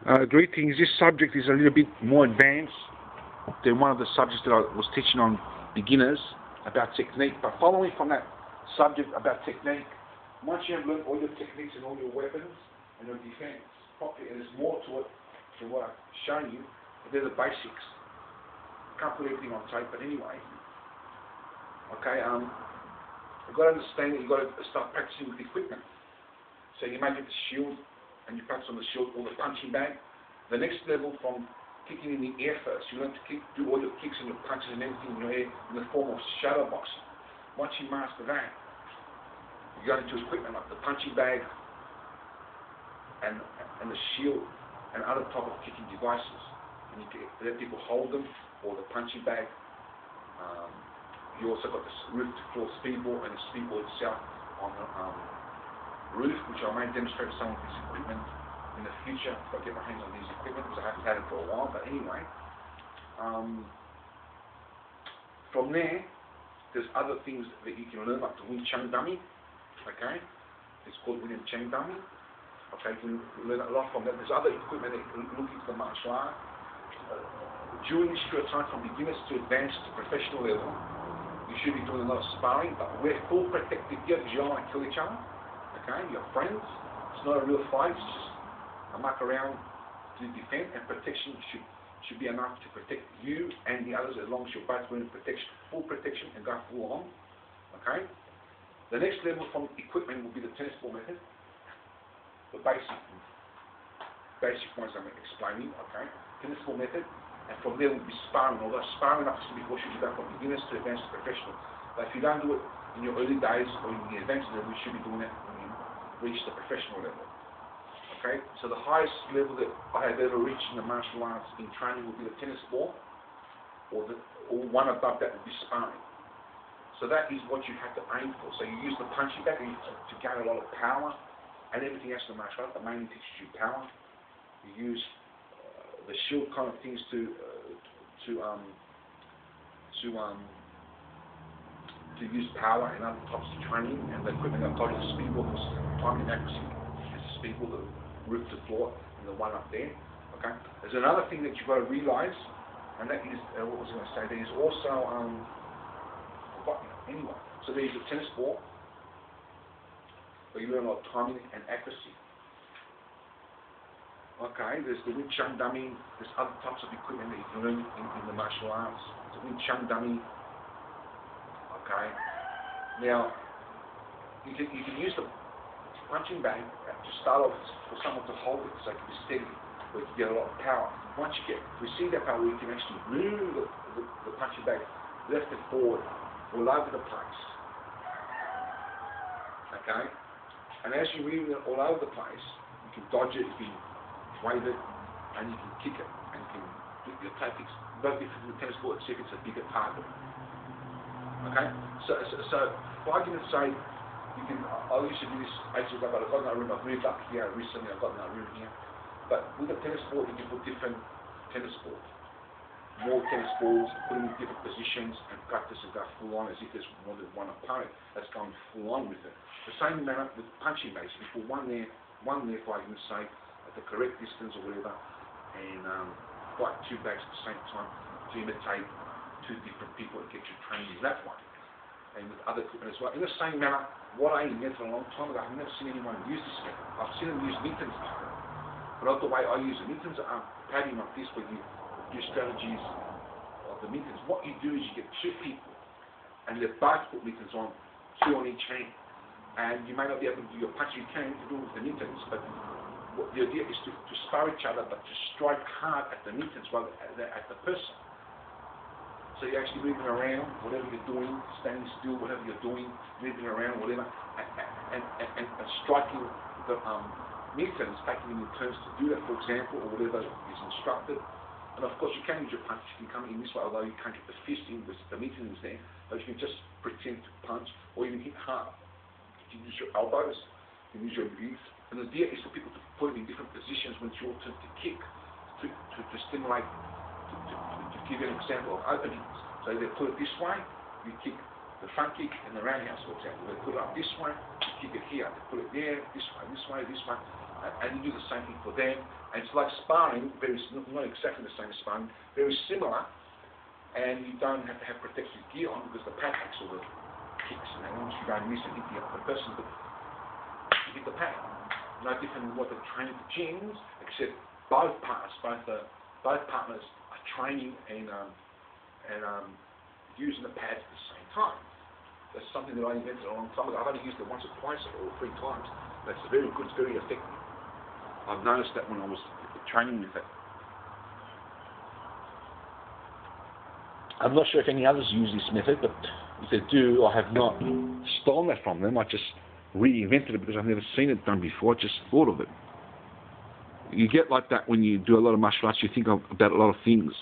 Greetings. This subject is a little bit more advanced than one of the subjects that I was teaching on beginners about technique. But following from that subject about technique, once you have learned all your techniques and all your weapons and your defense properly, and there's more to it than what I've shown you, but they're the basics. Can't put everything on tape, but anyway. Okay, you've got to understand that you've got to start practicing with equipment. So you make it the shield, and you practice on the shield or the punching bag. The next level from kicking in the air first, you learn to do all your kicks and your punches and everything in your air in the form of shadow boxing. Once you master that, you go into equipment like the punching bag and the shield and other type of kicking devices. And you can let people hold them, or the punching bag. You also got this roof to floor speedball and the speedball itself on the roof, which I may demonstrate some of this equipment in the future if I get my hands on these equipment, because I haven't had it for a while. But anyway, from there, there's other things that you can learn, like the Wing Chun dummy. Okay, it's called Wing Chun dummy. Okay, you can learn a lot from that. There's other equipment that you can look into the martial art. During this period of time, from beginners to advanced to professional level, you should be doing a lot of sparring, but wear full protective gear because you don't want to kill each other. Okay, you're friends. It's not a real fight. It's just a muck around to defend, and protection should be enough to protect you and the others, as long as you're both wearing protection, full protection, and go full on. Okay. The next level from equipment will be the tennis ball method. The basic ones I'm explaining. Okay, tennis ball method. And from there will be sparring, although sparring up to before should be done from beginners to advanced to professional. But if you don't do it in your early days or in the advanced level, you should be doing it when you reach the professional level. Okay, so the highest level that I have ever reached in the martial arts in training will be the tennis ball, or one above that will be sparring. So that is what you have to aim for. So you use the punching bag to gain a lot of power, and everything else in the martial art, but mainly teaches you power. You use the shield kind of things to use power and other types of training, and the equipment I've got is the speedball, because timing and accuracy is the speedball, the roof to floor, and the one up there. Okay. There's another thing that you've got to realise, and that is what was I going to say? There is also anyway. So there's a tennis ball, where you learn a lot of timing and accuracy. Okay, there's the Wing Chun dummy, there's other types of equipment that you can learn in the martial arts. The Wing Chun dummy. Okay, now you can use the punching bag to start off for someone to hold it so it can be steady, where you get a lot of power. Once you receive that power, you can actually move the punching bag left and forward all over the place. Okay, and as you move it all over the place, you can dodge it, you can wave it, and you can kick it, and you can do your tactics. No different from the tennis ball, except it's a bigger target. Okay, so for argument's sake, you can. I used to do this ages ago, but I've got in that room. I've moved up here recently. I've got in that room here. But with a tennis ball, you can put different tennis balls, more tennis balls, put them in different positions, and practice and go full on as if there's more than one opponent that's going full on with it. The same manner with punching bags. You put one there, for argument's sake, at the correct distance or whatever, and fight two bags at the same time to imitate two different people and get your training that way. And with other equipment as well. In the same manner, what I invented a long time ago, I've never seen anyone use this method. I've seen them use mittens before, but not the way I use it. Mittens are padding like this, where you do strategies of the mittens. What you do is you get two people, and they both put mittens on, two on each hand. And you may not be able to do your punch, you can do it with the mittens, but the idea is to spar each other, but to strike hard at the mittens rather than at the person. So you're actually moving around, whatever you're doing, standing still, whatever you're doing, moving around, whatever, and striking the mittens, taking them in turns to do that, for example, or whatever is instructed. And of course, you can use your punch. You can come in this way, although you can't get the fist in with the mitten is there, but you can just pretend to punch, or even hit hard. You can use your elbows, you can use your knees. And the idea is for people to put it in different positions when it's your turn to kick, to stimulate, to give you an example of openings. So they put it this way, you kick the front kick and the roundhouse, for example. They put it up this way, you kick it here. They put it there, this way, and you do the same thing for them. And it's like sparring, not exactly the same as sparring, very similar, and you don't have to have protective gear on because the pad takes all the kicks, and once you don't miss and hit the other person, you hit the pad. No different than what they train at the gyms, except both partners are training and using the pads at the same time. That's something that I invented a long time ago. I've only used it once or twice or 3 times. That's very good, it's very effective. I've noticed that when I was training with it. I'm not sure if any others use this method, but if they do, I have not stolen that from them. I just reinvented it because I've never seen it done before. I just thought of it. You get like that when you do a lot of martial arts. You think about a lot of things.